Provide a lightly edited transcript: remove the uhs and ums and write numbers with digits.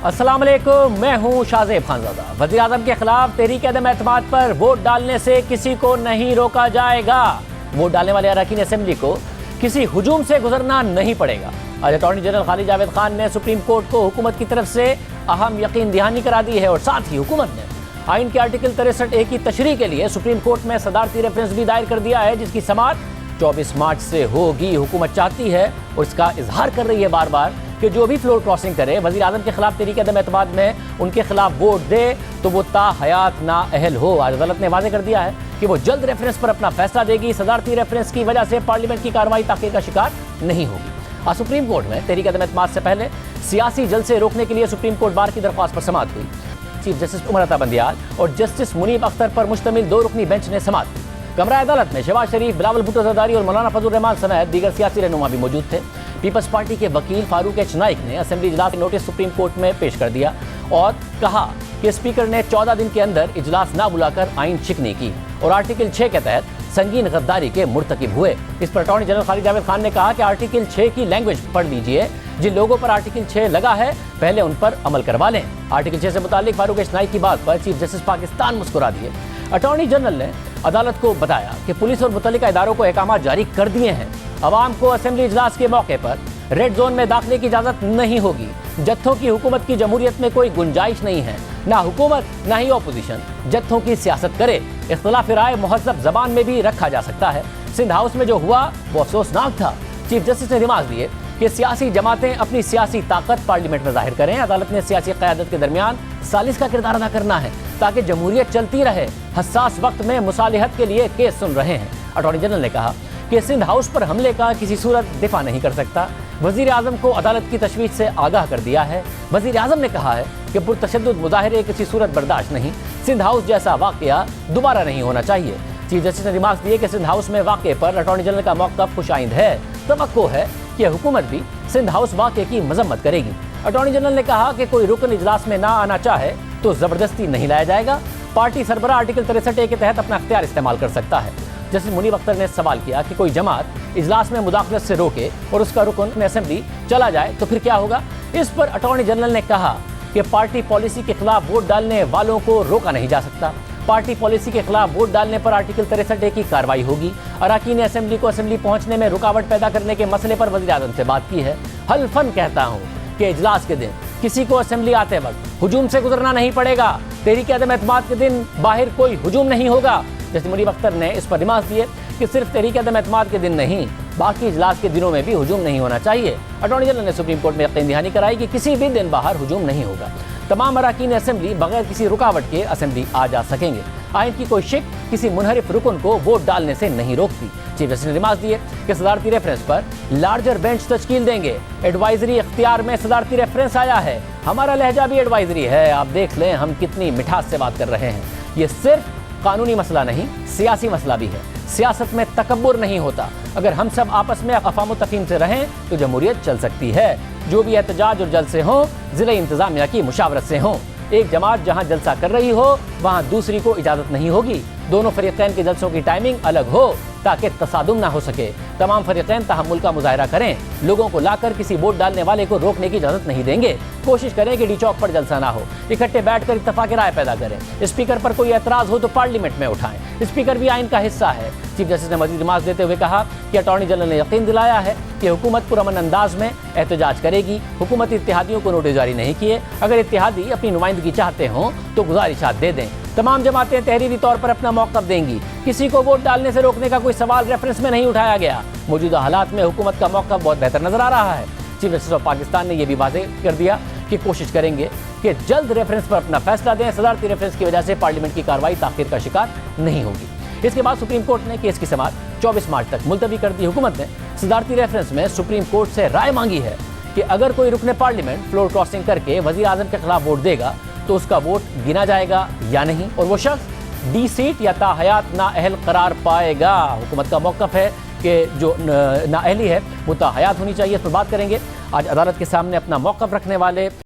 अस्सलाम वालेकुम, मैं हूं शाहजेब खानज़ादा। वज़ीर आज़म के खिलाफ तहरीक अदम एतमाद पर वोट डालने से किसी को नहीं रोका जाएगा। वोट डालने वाले अरकान असेंबली को किसी हुजूम से गुजरना नहीं पड़ेगा। आज अटॉर्नी जनरल खालिद जावेद खान ने सुप्रीम कोर्ट को हुकूमत की तरफ से अहम यकीन दहानी करा दी है और साथ ही हुकूमत ने आइन के आर्टिकल 63A की तशरीह के लिए सुप्रीम कोर्ट में सदारती रेफरेंस भी दायर कर दिया है, जिसकी समाअत 24 मार्च से होगी। हुकूमत चाहती है और इसका इजहार कर रही है बार बार कि जो भी फ्लोर क्रॉसिंग करे, वज़ीर आज़म के खिलाफ तहरीक अदम एतमाद में उनके खिलाफ वोट दे तो वो ता हयात ना अहल हो। आज अदालत ने वाज़ेह कर दिया है कि वो जल्द रेफरेंस पर अपना फैसला देगी। सदारती रेफरेंस की वजह से पार्लियामेंट की कार्रवाई ताख़ीर का शिकार नहीं होगी। आज सुप्रीम कोर्ट में तहरीक अदम एतमाद से पहले सियासी जलसे रोकने के लिए सुप्रीम कोर्ट बार की दरख्वास्त पर समाअत हुई। चीफ जस्टिस उमर अता बंदियाल और जस्टिस मुनीब अख्तर पर मुश्तमिल 2 रुकनी बेंच ने समाअत की। कमरा अदालत में शहबाज शरीफ, बिलावल भुट्टो जरदारी और मौलाना फजल रहमान समेत दीगर सियासी रहनुमा भी मौजूद थे। पीपल्स पार्टी के वकील फारूक एच नाइक ने असेंबली इजलास नोटिस सुप्रीम कोर्ट में पेश कर दिया और कहा कि स्पीकर ने 14 दिन के अंदर इजलास ना बुलाकर आइन शिकनी की और आर्टिकल 6 के तहत संगीन गद्दारी के मुर्तकिब हुए। इस पर अटॉर्नी जनरल खालिद जावेद खान ने कहा कि आर्टिकल 6 की लैंग्वेज पढ़ लीजिए। जिन लोगों पर आर्टिकल 6 लगा है पहले उन पर अमल करवा लें। आर्टिकल 6 से मुतालिक फारूक एच नाइक की बात पर चीफ जस्टिस पाकिस्तान मुस्कुरा दिए। अटॉर्नी जनरल ने अदालत को बताया कि पुलिस और मुतल्लिका इदारों को अहकाम जारी कर दिए हैं। अवाम को असेंबली इजलास के मौके पर रेड जोन में दाखिले की इजाज़त नहीं होगी। जत्थों की हुकूमत की जमहूरियत में कोई गुंजाइश नहीं है। ना हुकूमत ना ही ऑपोजिशन जत्थों की सियासत करे। इख्तिलाफ राय मुहज़्ज़ब ज़बान में भी रखा जा सकता है। सिंध हाउस में जो हुआ वो अफसोसनाक था। चीफ जस्टिस ने रिमार्क दिए कि सियासी जमातें अपनी सियासी ताकत पार्लियामेंट में जाहिर करें। अदालत ने सियासी क़यादत के दरमियान सालिस का किरदार अदा करना है ताकि जमहूरियत चलती रहे। हसास वक्त में मुसालिहत के लिए केस सुन रहे हैं। अटॉर्नी जनरल ने कहा कि सिंध हाउस पर हमले का किसी सूरत दिफा नहीं कर सकता। वज़ीर आज़म को अदालत की तशवीश से आगाह कर दिया है। वज़ीर आज़म ने कहा है कि पुरतशद्दुद मुज़ाहिरे किसी सूरत बर्दाश्त नहीं। सिंध हाउस जैसा वाक़या दोबारा नहीं होना चाहिए। चीफ जस्टिस ने रिमार्क दिए कि सिंध हाउस में वाक़े पर अटॉर्नी जनरल का मौक़िफ़ खुशाइंद है। तवक्को है कि हुकूमत भी सिंध हाउस वाक़े की मजम्मत करेगी। अटॉर्नी जनरल ने कहा कि कोई रुकन इजलास में ना आना चाहे तो ज़बरदस्ती नहीं लाया जाएगा। पार्टी सरबराह आर्टिकल 63A के तहत अपना इख्तियार इस्तेमाल कर सकता है। जस्टिस मुनीब अख्तर ने सवाल किया कि कोई जमात इजलास में मुदाखलत से रोके और उसका रुकन असेंबली चला जाए तो फिर क्या होगा। इस पर अटॉर्नी जनरल ने कहा कि पार्टी पॉलिसी के खिलाफ वोट डालने वालों को रोका नहीं जा सकता। पार्टी पॉलिसी के खिलाफ वोट डालने पर आर्टिकल 63A की कार्रवाई होगी। अरकान असेंबली को असेंबली पहुंचने में रुकावट पैदा करने के मसले पर वज़ीर आज़म से बात की है। हल्फन कहता हूँ कि इजलास के दिन किसी को असेंबली आते वक्त हुजूम से गुजरना नहीं पड़ेगा। तहरीक अदम एतमाद के दिन बाहर कोई हुजूम नहीं होगा। जैसे मुनीब अख्तर ने इस पर रिमार्क दिए कि सिर्फ तहरीक अदम एतमाद के दिन नहीं, बाकी इजलास के दिनों में भी हुजूम नहीं होना चाहिए। अटॉर्नी जनरल ने सुप्रीम कोर्ट में यकीन दहानी कराई कि किसी भी दिन बाहर हुजूम नहीं होगा। तमाम अरकान असेंबली बगैर किसी रुकावट के असेंबली आ जा सकेंगे। आइन की कोई शिक किसी मुनहरिफ रुकन को वोट डालने से नहीं रोकती। चीफ जस्टिस ने रिमार्क दिए कि सदारती रेफरेंस पर लार्जर बेंच तश्कील देंगे। एडवाइजरी इख्तियार में सदारती रेफरेंस आया है। हमारा लहजा भी एडवाइजरी है। आप देख लें हम कितनी मिठास से बात कर रहे हैं। ये सिर्फ कानूनी मसला नहीं, सियासी मसला भी है। सियासत में तकब्बुर नहीं होता। अगर हम सब आपस में अफ़ाम तफ़हीम से रहें तो जमहूरियत चल सकती है। जो भी एहतजाज और जलसे हों ज़िला इंतज़ामिया की मुशावरत से हों। एक जमात जहां जलसा कर रही हो वहां दूसरी को इजाज़त नहीं होगी। दोनों फरीक़ैन के जलसों की टाइमिंग अलग हो ताकि तसादुम ना हो सके। तमाम फरीक़ैन तहम्मुल का मुज़ाहिरा करें। लोगों को लाकर किसी वोट डालने वाले को रोकने की इजाज़त नहीं देंगे। कोशिश करें कि डी चौक पर जलसा ना हो। इकट्ठे बैठकर इत्तफ़ाक़ राय पैदा करें। स्पीकर पर कोई एतराज़ हो तो पार्लियामेंट में उठाएं। स्पीकर भी आइन का हिस्सा है। चीफ जस्टिस ने मज़ीद रिमार्क देते हुए कहा कि अटॉर्नी जनरल ने यकीन दिलाया है कि हुकूमत पुरअमन अंदाज में एहतजाज करेगी। हुकूमत इत्तेहादियों को नोटिस जारी नहीं किए। अगर इत्तेहादी अपनी नुमाइंदगी चाहते हों तो गुजारिशात दे दें। तमाम जमातें तहरीरी तौर पर अपना मौक़िफ़ देंगी। किसी को वोट डालने से रोकने का कोई सवाल रेफरेंस में नहीं उठाया गया। मौजूदा हालात में हुकूमत का मौक़िफ़ बहुत बेहतर नजर आ रहा है। चीफ जस्टिस ऑफ पाकिस्तान ने यह भी वाज़ेह कर दिया कि कोशिश करेंगे कि जल्द रेफरेंस पर अपना फैसला दें। सदारती रेफरेंस की वजह से पार्लियामेंट की कार्रवाई ताख़ीर का शिकार नहीं होगी। इसके बाद सुप्रीम कोर्ट ने केस की समाअत 24 मार्च तक मुलतवी कर दी। हुकूमत ने सदारती रेफरेंस में सुप्रीम कोर्ट से राय मांगी है कि अगर कोई रुकने पार्लियामेंट फ्लोर क्रॉसिंग करके वज़ीर आज़म के खिलाफ वोट देगा तो उसका वोट गिना जाएगा या नहीं, और वो शख्स डी सीट या ताहयात नाअहल करार पाएगा। हुकूमत का मौक़िफ़ है कि जो नाअहली है वो ताहयात होनी चाहिए। इस पर बात करेंगे। आज अदालत के सामने अपना मौक़िफ़ रखने वाले